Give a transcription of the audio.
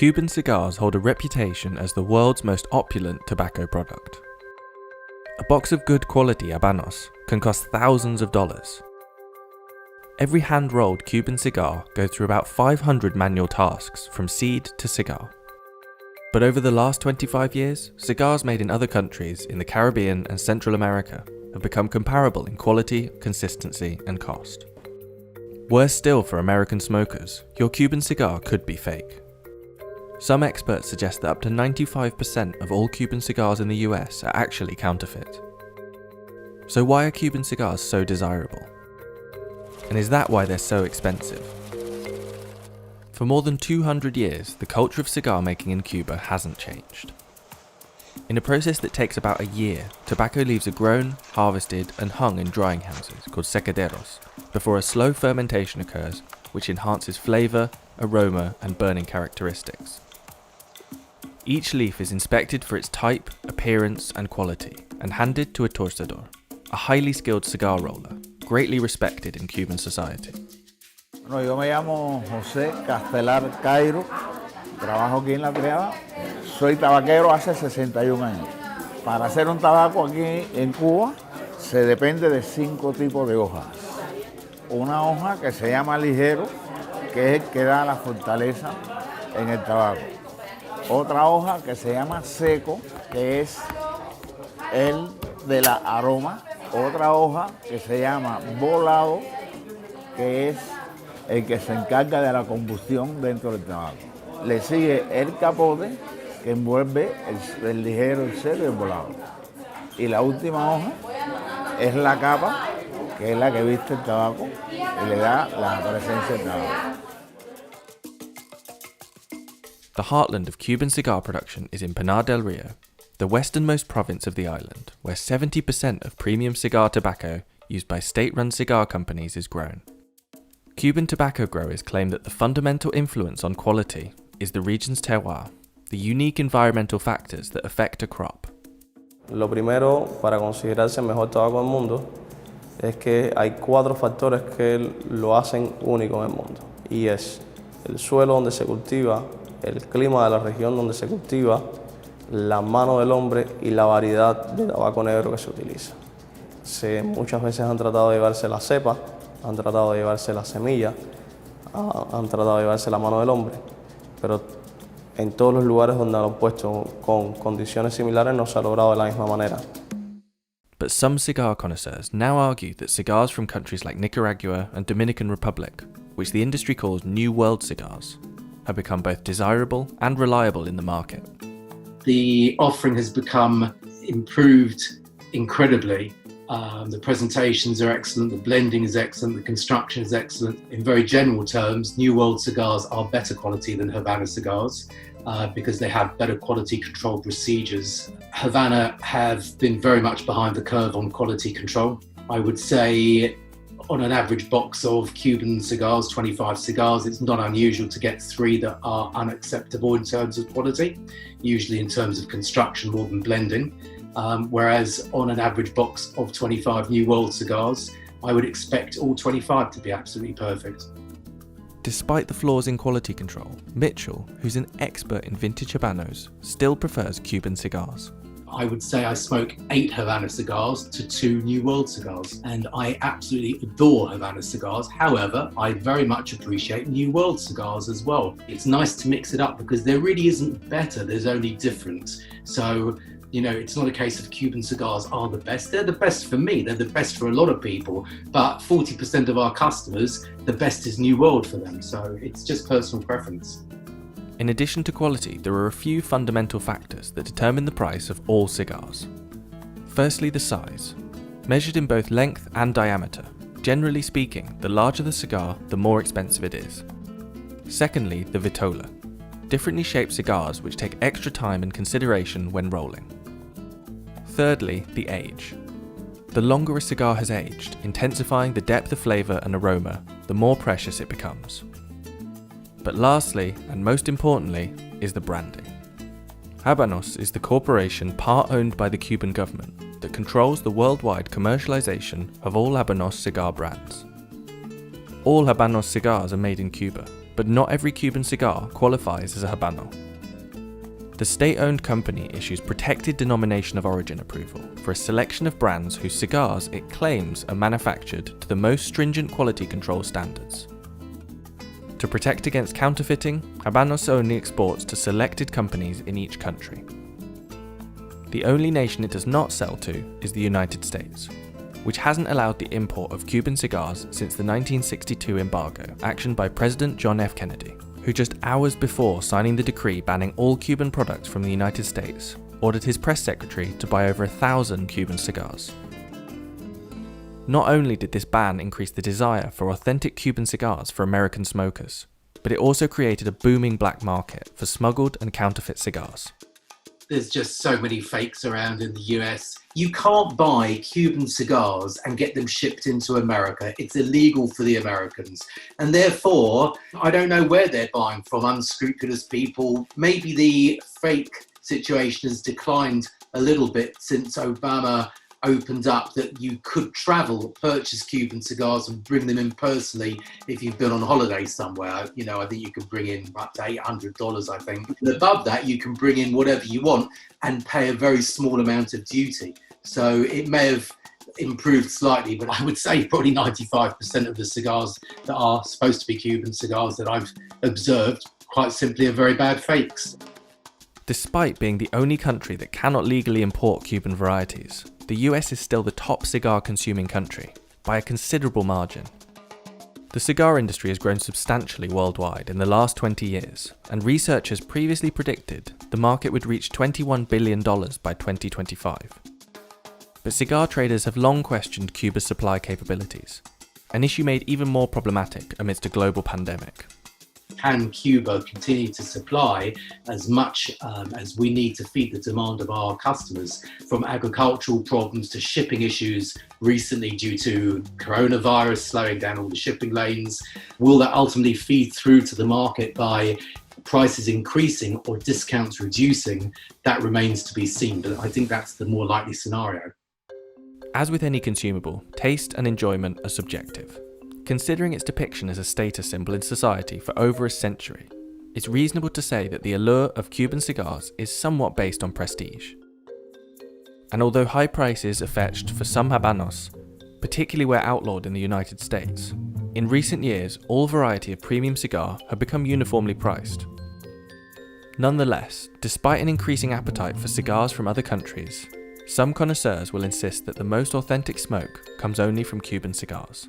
Cuban cigars hold a reputation as the world's most opulent tobacco product. A box of good quality habanos can cost thousands of dollars. Every hand-rolled Cuban cigar goes through about 500 manual tasks from seed to cigar. But over the last 25 years, cigars made in other countries in the Caribbean and Central America have become comparable in quality, consistency, and cost. Worse still for American smokers, your Cuban cigar could be fake. Some experts suggest that up to 95% of all Cuban cigars in the US are actually counterfeit. So why are Cuban cigars so desirable? And is that why they're so expensive? For more than 200 years, the culture of cigar making in Cuba hasn't changed. In a process that takes about a year, tobacco leaves are grown, harvested, and hung in drying houses called secaderos before a slow fermentation occurs, which enhances flavour, aroma, and burning characteristics. Each leaf is inspected for its type, appearance, and quality, and handed to a torcedor, a highly skilled cigar roller, greatly respected in Cuban society. Bueno, yo me llamo José Castelar Cairo, trabajo aquí en La Triada, soy tabaquero hace 61 años. Para hacer un tabaco aquí en Cuba se depende de 5 tipos de hojas. Una hoja que se llama ligero, que es el que da la fortaleza en el tabaco. Otra hoja que se llama seco, que es el de la aroma. Otra hoja que se llama volado, que es el que se encarga de la combustión dentro del tabaco. Le sigue el capote, que envuelve el ligero, el seco y el volado. Y la última hoja es la capa, que es la que viste el tabaco y le da la presencia del tabaco. The heartland of Cuban cigar production is in Pinar del Rio, the westernmost province of the island, where 70% of premium cigar tobacco used by state-run cigar companies is grown. Cuban tobacco growers claim that the fundamental influence on quality is the region's terroir, the unique environmental factors that affect a crop. Lo primero para considerarse el mejor tabaco del mundo es que hay 4 factores que lo hacen único en el mundo, y es el suelo donde se cultiva, el clima de la región donde se cultiva, la mano del hombre y la variedad de tabaco negro que se utiliza. Muchas veces han tratado de llevarse la cepa, han tratado de llevarse la semilla, han tratado de llevarse la mano del hombre, pero en todos los lugares donde lo han puesto con condiciones similares no se ha logrado de la misma manera. But some cigar connoisseurs now argue that cigars from countries like Nicaragua and Dominican Republic, which the industry calls New World cigars, have become both desirable and reliable in the market. The offering has become improved incredibly. The presentations are excellent, the blending is excellent, the construction is excellent. In very general terms, New World cigars are better quality than Havana cigars because they have better quality control procedures. Havana have been very much behind the curve on quality control. I would say on an average box of Cuban cigars, 25 cigars, it's not unusual to get 3 that are unacceptable in terms of quality, usually in terms of construction more than blending. Whereas on an average box of 25 New World cigars, I would expect all 25 to be absolutely perfect. Despite the flaws in quality control, Mitchell, who's an expert in vintage habanos, still prefers Cuban cigars. I would say I smoke 8 Havana cigars to 2 New World cigars, and I absolutely adore Havana cigars. However, I very much appreciate New World cigars as well. It's nice to mix it up because there really isn't better, there's only different. So, you know, it's not a case of Cuban cigars are the best. They're the best for me, they're the best for a lot of people, but 40% of our customers, the best is New World for them. So it's just personal preference. In addition to quality, there are a few fundamental factors that determine the price of all cigars. Firstly, the size. Measured in both length and diameter, generally speaking, the larger the cigar, the more expensive it is. Secondly, the vitola. Differently shaped cigars which take extra time and consideration when rolling. Thirdly, the age. The longer a cigar has aged, intensifying the depth of flavour and aroma, the more precious it becomes. But lastly, and most importantly, is the branding. Habanos is the corporation part owned by the Cuban government that controls the worldwide commercialization of all Habanos cigar brands. All Habanos cigars are made in Cuba, but not every Cuban cigar qualifies as a Habano. The state-owned company issues protected denomination of origin approval for a selection of brands whose cigars it claims are manufactured to the most stringent quality control standards. To protect against counterfeiting, Habanos only exports to selected companies in each country. The only nation it does not sell to is the United States, which hasn't allowed the import of Cuban cigars since the 1962 embargo actioned by President John F. Kennedy, who just hours before signing the decree banning all Cuban products from the United States, ordered his press secretary to buy over 1,000 Cuban cigars. Not only did this ban increase the desire for authentic Cuban cigars for American smokers, but it also created a booming black market for smuggled and counterfeit cigars. There's just so many fakes around in the US. You can't buy Cuban cigars and get them shipped into America. It's illegal for the Americans. And therefore, I don't know where they're buying from, unscrupulous people. Maybe the fake situation has declined a little bit since Obama opened up that you could travel, purchase Cuban cigars and bring them in personally if you've been on holiday somewhere. You know, I think you can bring in up to $800, I think. And above that, you can bring in whatever you want and pay a very small amount of duty. So it may have improved slightly, but I would say probably 95% of the cigars that are supposed to be Cuban cigars that I've observed quite simply are very bad fakes. Despite being the only country that cannot legally import Cuban varieties, the US is still the top cigar consuming country, by a considerable margin. The cigar industry has grown substantially worldwide in the last 20 years, and researchers previously predicted the market would reach $21 billion by 2025. But cigar traders have long questioned Cuba's supply capabilities, an issue made even more problematic amidst a global pandemic. Can Cuba continue to supply as much as we need to feed the demand of our customers, from agricultural problems to shipping issues recently due to coronavirus slowing down all the shipping lanes? Will that ultimately feed through to the market by prices increasing or discounts reducing? That remains to be seen, but I think that's the more likely scenario. As with any consumable, taste and enjoyment are subjective. Considering its depiction as a status symbol in society for over a century, it's reasonable to say that the allure of Cuban cigars is somewhat based on prestige. And although high prices are fetched for some Habanos, particularly where outlawed in the United States, in recent years all variety of premium cigar have become uniformly priced. Nonetheless, despite an increasing appetite for cigars from other countries, some connoisseurs will insist that the most authentic smoke comes only from Cuban cigars.